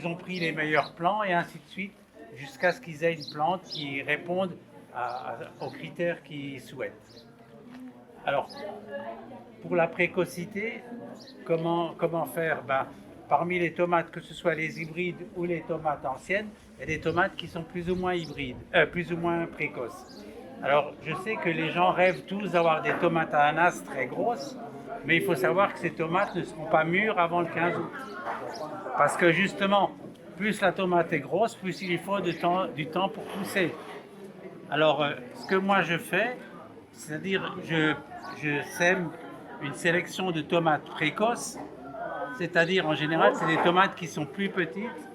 ils ont pris les meilleurs plants et ainsi de suite, jusqu'à ce qu'ils aient une plante qui réponde aux critères qu'ils souhaitent. Alors, pour la précocité, comment faire? Parmi les tomates, que ce soit les hybrides ou les tomates anciennes, il y a des tomates qui sont plus ou moins hybrides, plus ou moins précoces. Alors, je sais que les gens rêvent tous d'avoir des tomates à ananas très grosses, mais il faut savoir que ces tomates ne seront pas mûres avant le 15 août. Parce que justement, plus la tomate est grosse, plus il faut du temps pour pousser. Alors, ce que moi je fais, c'est-à-dire je sème une sélection de tomates précoces, c'est-à-dire en général, c'est des tomates qui sont plus petites,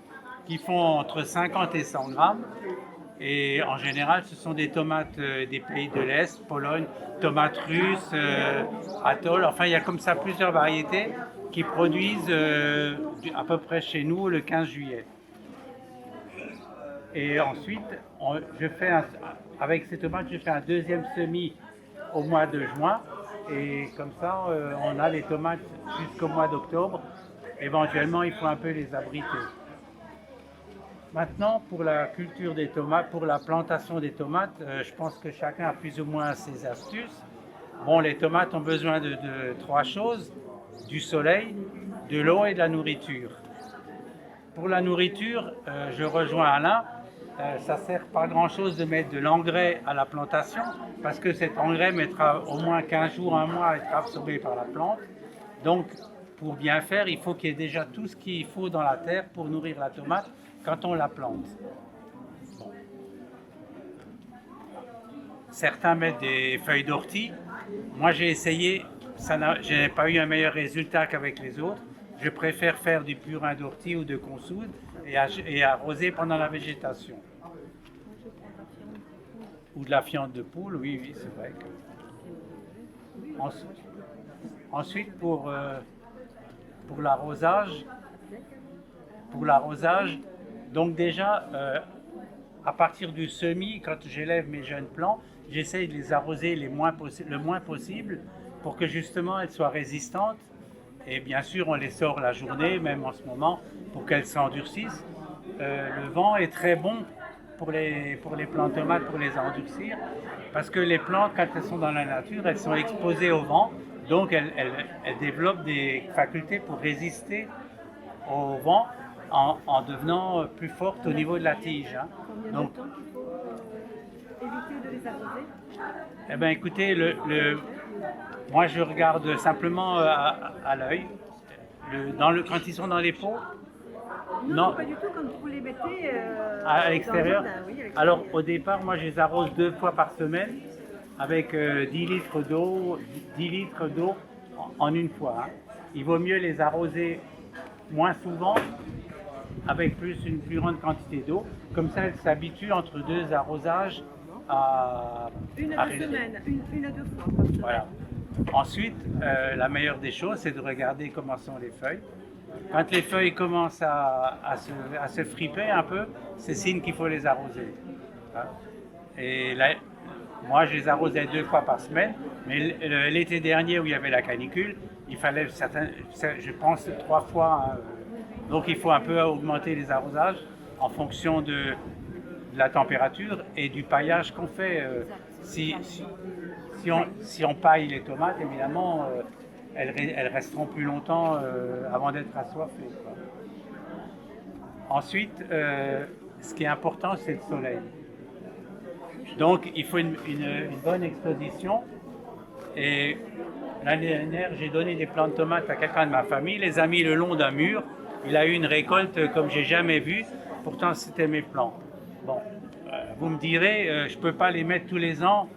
qui font entre 50 et 100 grammes. Et en général, ce sont des tomates des pays de l'Est, Pologne, tomates russes, atoll. Enfin, il y a comme ça plusieurs variétés qui produisent à peu près chez nous le 15 juillet. Et ensuite, avec ces tomates, je fais un deuxième semis au mois de juin. Et comme ça, on a les tomates jusqu'au mois d'octobre. Éventuellement, il faut un peu les abriter. Maintenant, pour la culture des tomates, pour la plantation des tomates, je pense que chacun a plus ou moins ses astuces. Bon, les tomates ont besoin de trois choses: du soleil, de l'eau et de la nourriture. Pour la nourriture, je rejoins Alain. Ça ne sert pas grand-chose de mettre de l'engrais à la plantation, parce que cet engrais mettra au moins 15 jours, un mois à être absorbé par la plante. Donc, pour bien faire, il faut qu'il y ait déjà tout ce qu'il faut dans la terre pour nourrir la tomate quand on la plante. Bon. Certains mettent des feuilles d'ortie. Moi, j'ai essayé, je n'ai pas eu un meilleur résultat qu'avec les autres. Je préfère faire du purin d'ortie ou de consoude et arroser pendant la végétation. Ou de la fiente de poule, oui, c'est vrai que... Ensuite, pour l'arrosage, donc déjà, à partir du semis, quand j'élève mes jeunes plants, j'essaye de les arroser le moins possible pour que justement elles soient résistantes. Et bien sûr, on les sort la journée, même en ce moment, pour qu'elles s'endurcissent. Le vent est très bon pour les plantes tomates, pour les endurcir, parce que les plantes, quand elles sont dans la nature, elles sont exposées au vent, donc elles développent des facultés pour résister au vent en devenant plus fortes au niveau de la tige. Hein. Donc, il faut éviter de les arroser? Eh bien, écoutez, moi je regarde simplement à l'œil. Quand ils sont dans les pots, non, pas du tout, quand vous les mettez à l'extérieur. Oui, alors au départ, moi je les arrose 2 fois par semaine avec 10 litres d'eau en une fois. Hein. Il vaut mieux les arroser moins souvent avec une plus grande quantité d'eau. Comme ça, elles s'habituent entre 2 arrosages à... Une à 2 semaines, une à 2 fois par semaine. Voilà. Ensuite, la meilleure des choses, c'est de regarder comment sont les feuilles. Quand les feuilles commencent à se friper un peu, c'est signe qu'il faut les arroser. Et là, moi, je les arrosais 2 fois par semaine, mais l'été dernier où il y avait la canicule, il fallait je pense 3 fois. Donc il faut un peu augmenter les arrosages en fonction de la température et du paillage qu'on fait. Si on paille les tomates, évidemment, elles resteront plus longtemps avant d'être assoiffées. Quoi. Ensuite, ce qui est important, c'est le soleil. Donc, il faut une bonne exposition. Et l'année dernière, j'ai donné des plants de tomates à quelqu'un de ma famille, les a mis le long d'un mur. Il a eu une récolte comme j'ai jamais vu. Pourtant, c'était mes plants. Bon, vous me direz, je ne peux pas les mettre tous les ans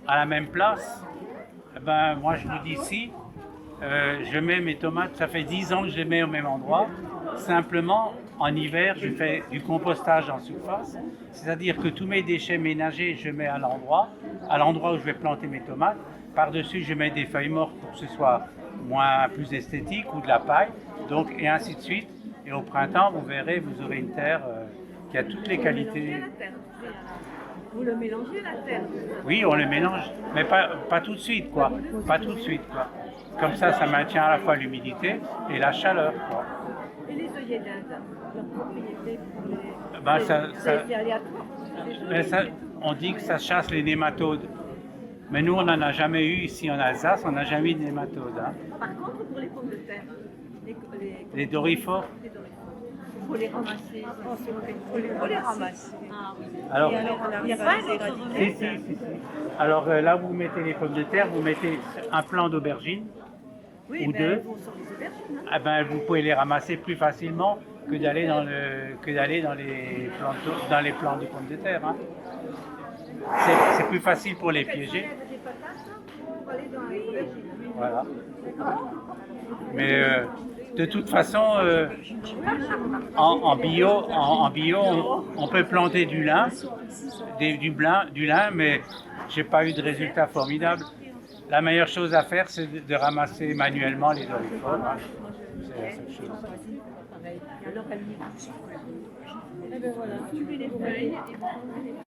à la même place. Ben, moi, je vous dis si. Je mets mes tomates, ça fait 10 ans que je les mets au même endroit. Simplement, en hiver, je fais du compostage en surface. C'est-à-dire que tous mes déchets ménagers, je mets à l'endroit où je vais planter mes tomates. Par-dessus, je mets des feuilles mortes pour que ce soit plus esthétique ou de la paille. Donc, et ainsi de suite. Et au printemps, vous verrez, vous aurez une terre qui a toutes les qualités. Vous le mélangez la terre? Oui, on le mélange, mais pas tout de suite, quoi. Pas tout de suite, quoi. Comme ça maintient à la fois l'humidité et la chaleur, quoi. Et les feuillet d'Inde, leur propriété pour les... Ben, c'est aléatoire. mais on dit que ça chasse les nématodes. Mais nous, on n'en a jamais eu ici en Alsace, on n'a jamais eu de nématodes. Hein. Par contre, pour les pommes de terre, Les dorifores. il faut les ramasser. Il faut les ramasser. Ah oui. Alors, Il n'y a pas d'éradiquer. si. Alors là, vous mettez les pommes de terre, vous mettez un plant d'aubergine. Oui, Ou mais deux. elles vont sur les aubergines. Hein. Ah ben, vous pouvez les ramasser plus facilement que d'aller dans les plants de pommes de terre. Hein. C'est plus facile pour les piéger. Des patates pour aller dans les aubergines. Voilà. Mais de toute façon, en bio, on peut planter du lin, du lin, mais j'ai pas eu de résultat formidable. La meilleure chose à faire, c'est de ramasser manuellement les dorifores. Hein. C'est la seule chose. Et alors, elle met. Eh ben voilà, tu mets les feuilles et